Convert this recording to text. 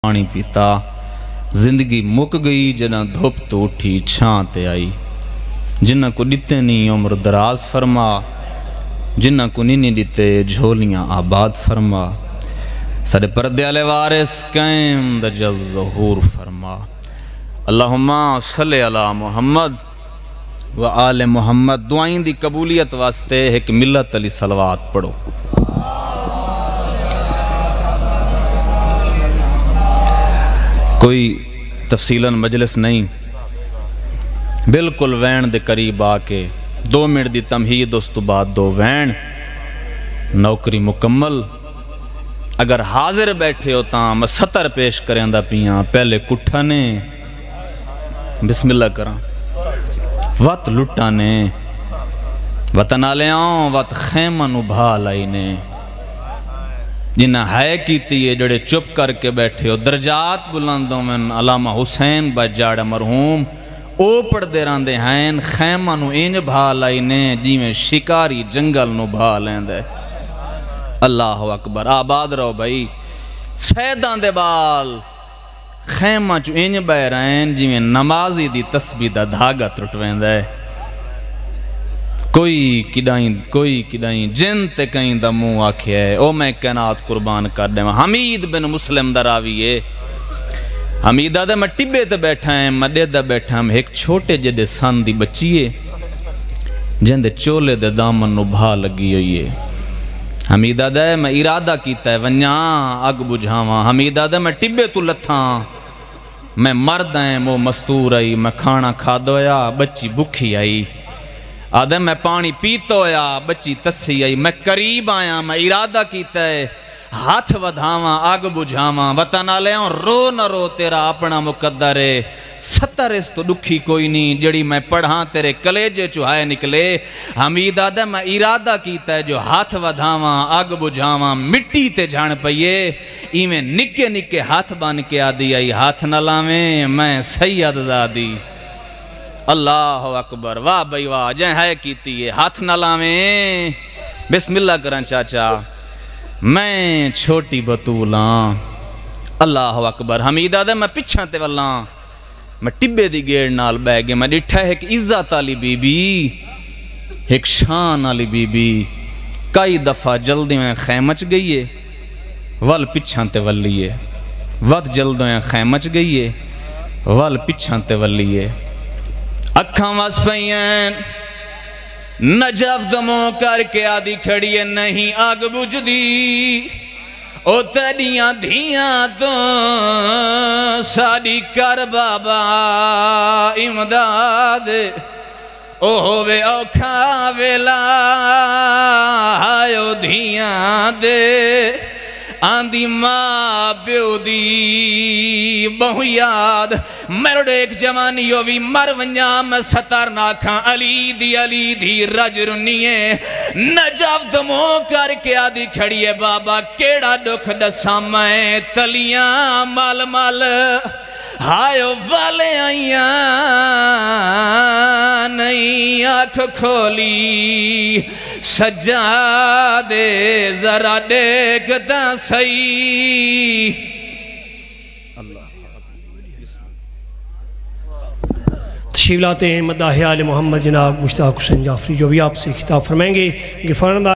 پانی پیتا زندگی مک گئی جنہ دھوپ تو اٹھی چھان تے آئی جنہ کو دیتے نہیں عمر دراز فرما جنہ کو نہیں دیتے جھولیاں آباد فرما سارے پردے والے وارث قائم دجل ظہور فرما اللہم صلی علی محمد و آل محمد دعائیں دی قبولیت واسطے ایک ملت علی صلوات پڑھو کوئی تفصیلاً مجلس نہیں بالکل وین دے قریب آکے 2 منٹ دی تمہید اس تو بعد 2 وین نوکری مکمل اگر حاضر بیٹھے ہوتا میں 70 پیش کریں دا پیاں پہلے کٹھانے بسم اللہ کراں وقت لٹانے وطن آلے آؤں وقت خیمہ نبھا لائینے جنہ ہے کیتی ہے جڑے چپ کر کے بیٹھے ہو درجات بلندوں میں علامہ حسین بجاڑ مرحوم اوپڑ دے راندے ہیں خیمہ نو انج بھا لائینے جی میں شکاری جنگل نو بھا لیندے اللہ اکبر آباد رہو بھائی سیدان دے بال خیمہ چو انج بہ رہے جی میں نمازی دی تسبیح دا دھاگا ترٹویندے کوئی کدائیں جن تے کہیں دا منہ آکھے ہے او میں کائنات قربان کر دے حمید بن مسلم دراویے حمیدہ دے میں ٹبے تے بیٹھا ہیں مدے دے بیٹھا ہیں ایک چھوٹے جدے سان دی بچیے جن دے چولے دے دامن نو بھا لگی ہوئی ہے حمیدہ دے میں ارادہ کیتا ہے ونیاں اگ بجھاواں حمیدہ دے میں ٹبے تو لتھاں میں مرد ہیں وہ مستور آئی میں کھانا کھا دویا بچی بکھی آئی آدم میں پانی پیتا ہویا بچی تسی آئی میں قریب آیا میں ارادہ کیتا ہے ہاتھ ودھاواں آگ بجھاواں وطن آلے ہوں رو نہ رو تیرا اپنا مقدر ہے 70 اس تو دکھی کوئی نہیں جڑی میں پڑھاں تیرے کلیجے چوہائے نکلے حمید آدم میں ارادہ کیتا ہے جو ہاتھ ودھاواں آگ بجھاواں مٹی تے جھان پئیے ایمیں نکے نکے ہاتھ بان کے آدھی آئی ہاتھ نہ لاویں میں سید زادی اللہ اکبر واہ بھائی واہ جائیں ہے کیتی ہے ہاتھ نہ لاویں بسم اللہ کرن چاچا میں چھوٹی بطولاں اللہ اکبر حمیدہ دے میں پچھاں تے واللاں میں ٹبے دی گیڑ نال بہ گئے میں ڈٹھا ہے ایک عزت آلی بی بی ایک شان آلی بی بی کئی دفعہ جلدی میں خیمچ گئی ہے وال پچھاں تے واللیے وقت جلدوں میں خیمچ گئی ہے وال پچھاں تے واللیے اکھاں واس پئیں نجف دموں کر کے آدھی کھڑیے نہیں آگ بجھ دی او تیڑیاں دھیاں تو ساڑی کر بابا امداد او ہووے اوکھا ویلا آئیو دھیاں دے آندھی ماں بیو دی بہو یاد میرے ایک جوانی ہووی مرونیاں میں ستر ناکھاں علی دی رج رنیے نجف دموں کر کے آدھی کھڑیے بابا کیڑا دکھ دساں میں تلیاں مال مال ہائیو والے آئیاں نہیں آنکھ کھولی سجادے ذرا دیکھتا صحیح تشریف لاتے ہیں مداح آل محمد جناب مشتاق حسین جعفری جو بھی آپ سے خطاب فرمائیں گے